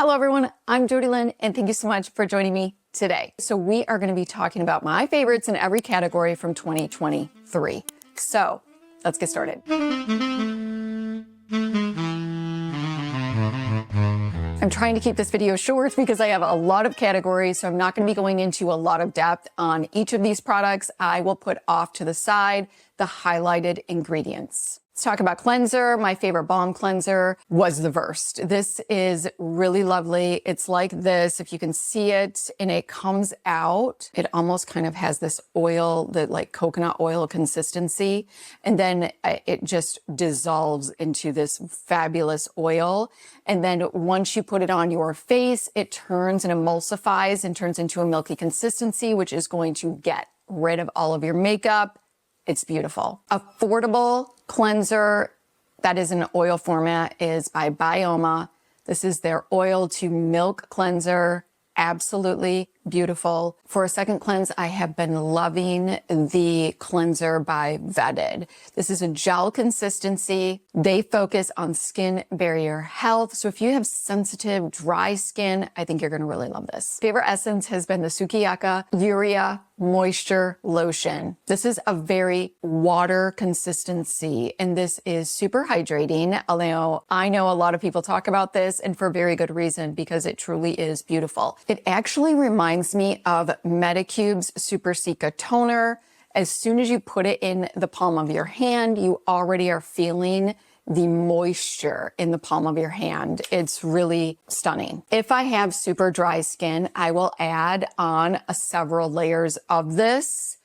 Hello everyone, I'm JodyLynn and thank you so much for joining me today. So we are going to be talking about my favorites in every category from 2023. So let's get started. I'm trying to keep this video short because I have a lot of categories, so I'm not going to be going into a lot of depth on each of these products. I will put off to the side the highlighted ingredients. Let's talk about cleanser. My favorite balm cleanser was the Versed. This is really lovely. It's like this, if you can see it, and it comes out. It almost kind of has this oil, the like coconut oil consistency, and then it just dissolves into this fabulous oil. And then once you put it on your face, it turns and emulsifies and turns into a milky consistency, which is going to get rid of all of your makeup. It's beautiful. Affordable cleanser that is in oil format is by Bioma. This is their oil to milk cleanser. Absolutely beautiful. For a second cleanse, I have been loving the cleanser by Vetted. This is a gel consistency. They focus on skin barrier health. So if you have sensitive, dry skin, I think you're going to really love this. Favorite essence has been the Sukiyaki Urea Moisture Lotion. This is a very water consistency, and this is super hydrating. Although I know a lot of people talk about this, and for very good reason, because it truly is beautiful. It actually reminds me of Medicube's Super Cica Toner. As soon as you put it in the palm of your hand, you already are feeling the moisture in the palm of your hand. It's really stunning. If I have super dry skin, I will add on several layers of this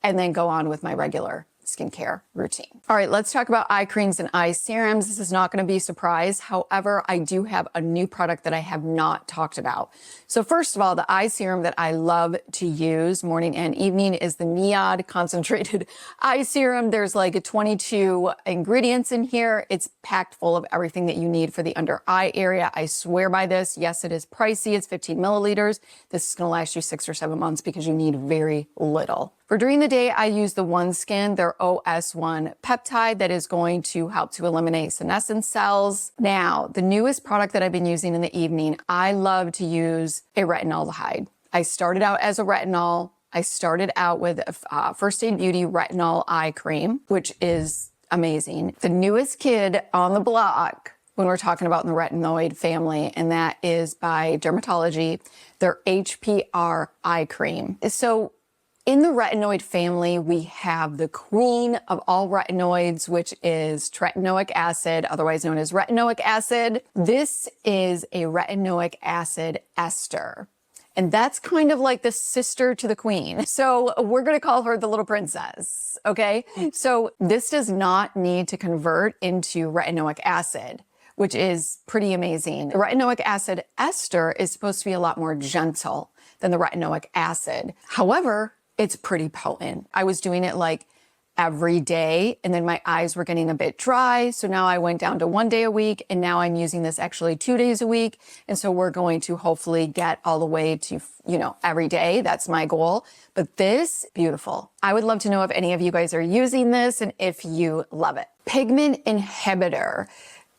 and then go on with my regular skincare routine. All right, let's talk about eye creams and eye serums. This is not going to be a surprise. However, I do have a new product that I have not talked about. So first of all, the eye serum that I love to use morning and evening is the NIOD Concentrated Eye Serum. There's like 22 ingredients in here. It's packed full of everything that you need for the under eye area. I swear by this. Yes, it is pricey. It's 15 milliliters. This is going to last you 6 or 7 months because you need very little. For during the day, I use the OneSkin, their OS1 peptide that is going to help to eliminate senescent cells. Now, the newest product that I've been using in the evening, I love to use a retinaldehyde. I started out as a retinol. I started out with a First Aid Beauty Retinol Eye Cream, which is amazing. The newest kid on the block when we're talking about in the retinoid family, and that is by Dermatology, their HPR Eye Cream. So in the retinoid family, we have the queen of all retinoids, which is tretinoic acid, otherwise known as retinoic acid. This is a retinoic acid ester. And that's kind of like the sister to the queen. So we're going to call her the little princess. Okay. So this does not need to convert into retinoic acid, which is pretty amazing. The retinoic acid ester is supposed to be a lot more gentle than the retinoic acid. However, it's pretty potent. I was doing it like every day, and then my eyes were getting a bit dry. So now I went down to 1 day a week, and now I'm using this actually 2 days a week. And so we're going to hopefully get all the way to, every day. That's my goal. But this, beautiful. I would love to know if any of you guys are using this and if you love it. Pigment inhibitor.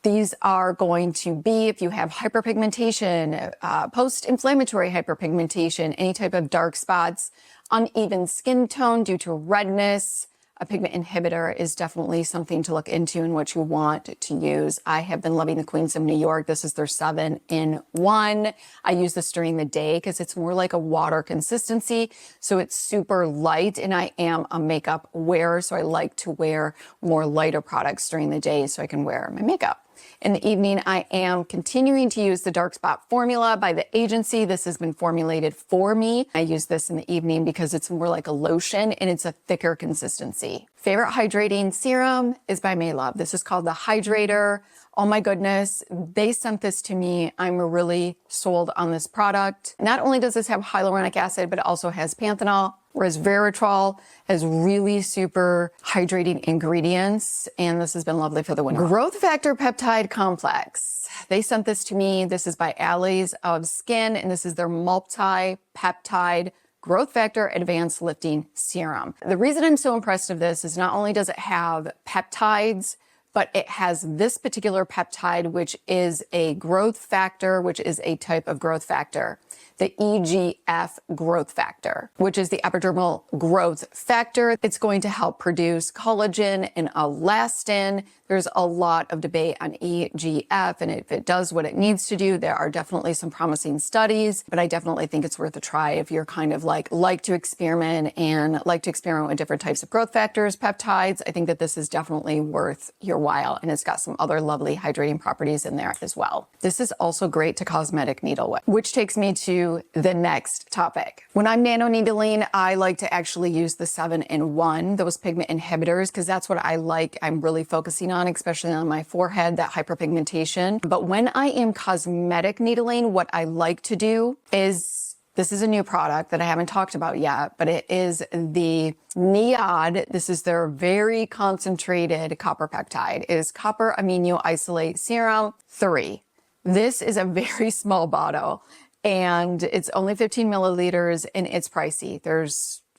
These are going to be if you have hyperpigmentation, post-inflammatory hyperpigmentation, any type of dark spots, uneven skin tone due to redness. A pigment inhibitor is definitely something to look into and what you want to use. I have been loving the Queens of New York. This is their 7-in-1. I use this during the day because it's more like a water consistency. So it's super light, and I am a makeup wearer. So I like to wear more lighter products during the day so I can wear my makeup. In the evening, I am continuing to use the Dark Spot Formula by the agency. This has been formulated for me. I use this in the evening because it's more like a lotion and it's a thicker consistency. Favorite hydrating serum is by Maylove. This is called the Hydrator. Oh my goodness, they sent this to me. I'm really sold on this product. Not only does this have hyaluronic acid, but it also has panthenol, resveratrol, has really super hydrating ingredients, and this has been lovely for the winter. Growth Factor Peptide Complex. They sent this to me. This is by Alleys of Skin, and this is their multi-peptide Growth Factor Advanced Lifting Serum. The reason I'm so impressed with this is not only does it have peptides but it has this particular peptide, which is a growth factor, which is a type of growth factor, the EGF growth factor, which is the epidermal growth factor. It's going to help produce collagen and elastin. There's a lot of debate on EGF and if it does what it needs to do. There are definitely some promising studies, but I definitely think it's worth a try if you're kind of like to experiment with different types of growth factors, peptides. I think that this is definitely worth your while, and it's got some other lovely hydrating properties in there as well. This is also great to cosmetic needle with, which takes me to the next topic. When I'm nanoneedling, I like to actually use the 7-in-1, those pigment inhibitors, because that's what I like. I'm really focusing on, especially on my forehead, that hyperpigmentation. But when I am cosmetic needling, what I like to do is, this is a new product that I haven't talked about yet, but it is the NIOD. This is their very concentrated copper peptide. It is copper amino isolate serum 3. This is a very small bottle and it's only 15 milliliters and it's pricey.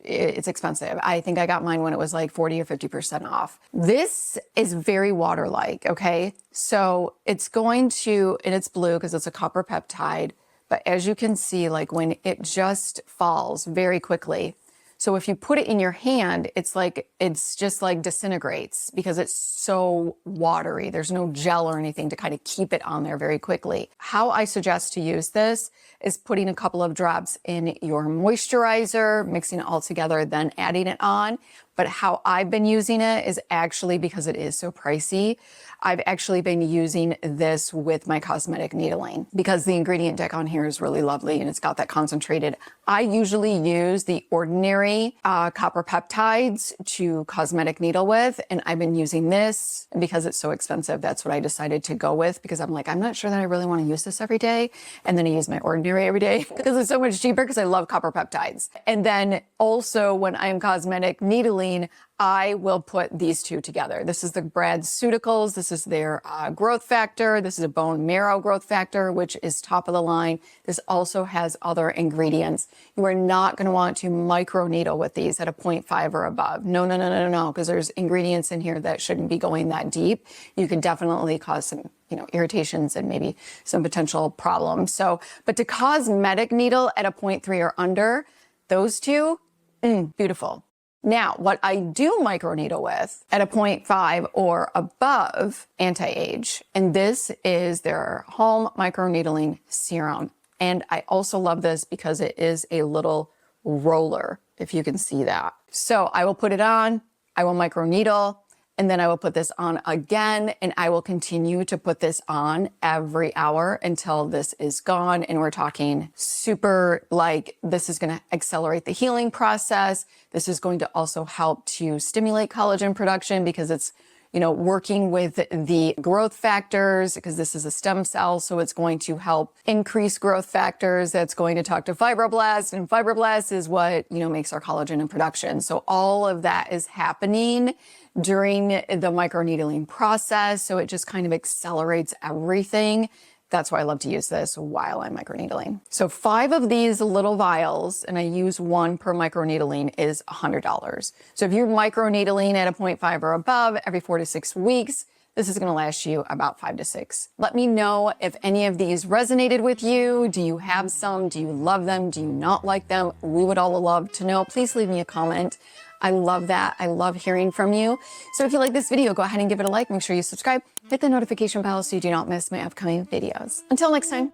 It's expensive. I think I got mine when it was like 40 or 50% off. This is very water-like, okay? So it's going to, and it's blue because it's a copper peptide, but as you can see, like when it just falls very quickly. So if you put it in your hand, it's just like disintegrates because it's so watery. There's no gel or anything to kind of keep it on there very quickly. How I suggest to use this is putting a couple of drops in your moisturizer, mixing it all together, then adding it on. But how I've been using it is actually, because it is so pricey, I've actually been using this with my cosmetic needling because the ingredient deck on here is really lovely and it's got that concentrated. I usually use the ordinary copper peptides to cosmetic needle with, and I've been using this because it's so expensive. That's what I decided to go with because I'm like, I'm not sure that I really want to use this every day. And then I use my ordinary every day because it's so much cheaper because I love copper peptides. And then also when I'm cosmetic needling, I will put these two together. This is the Bradceuticals. This is their growth factor. This is a bone marrow growth factor, which is top of the line. This also has other ingredients. You are not going to want to microneedle with these at a 0.5 or above. No, because there's ingredients in here that shouldn't be going that deep. You can definitely cause some irritations and maybe some potential problems. So, but to cosmetic needle at a 0.3 or under, those two, beautiful. Now, what I do microneedle with at a 0.5 or above, Anteage, and this is their home microneedling serum. And I also love this because it is a little roller, if you can see that. So I will put it on, I will microneedle, and then I will put this on again, and I will continue to put this on every hour until this is gone. And we're talking super, like, this is going to accelerate the healing process. This is going to also help to stimulate collagen production because it's, working with the growth factors, because this is a stem cell. So it's going to help increase growth factors. That's going to talk to fibroblasts, and fibroblasts is what, makes our collagen in production. So all of that is happening during the microneedling process. So it just kind of accelerates everything. That's why I love to use this while I'm microneedling. So 5 of these little vials, and I use 1 per microneedling, is $100. So if you're microneedling at a 0.5 or above every 4 to 6 weeks, this is going to last you about 5 to 6. Let me know if any of these resonated with you. Do you have some? Do you love them? Do you not like them? We would all love to know. Please leave me a comment. I love that. I love hearing from you. So if you like this video, go ahead and give it a like. Make sure you subscribe. Hit the notification bell so you do not miss my upcoming videos. Until next time.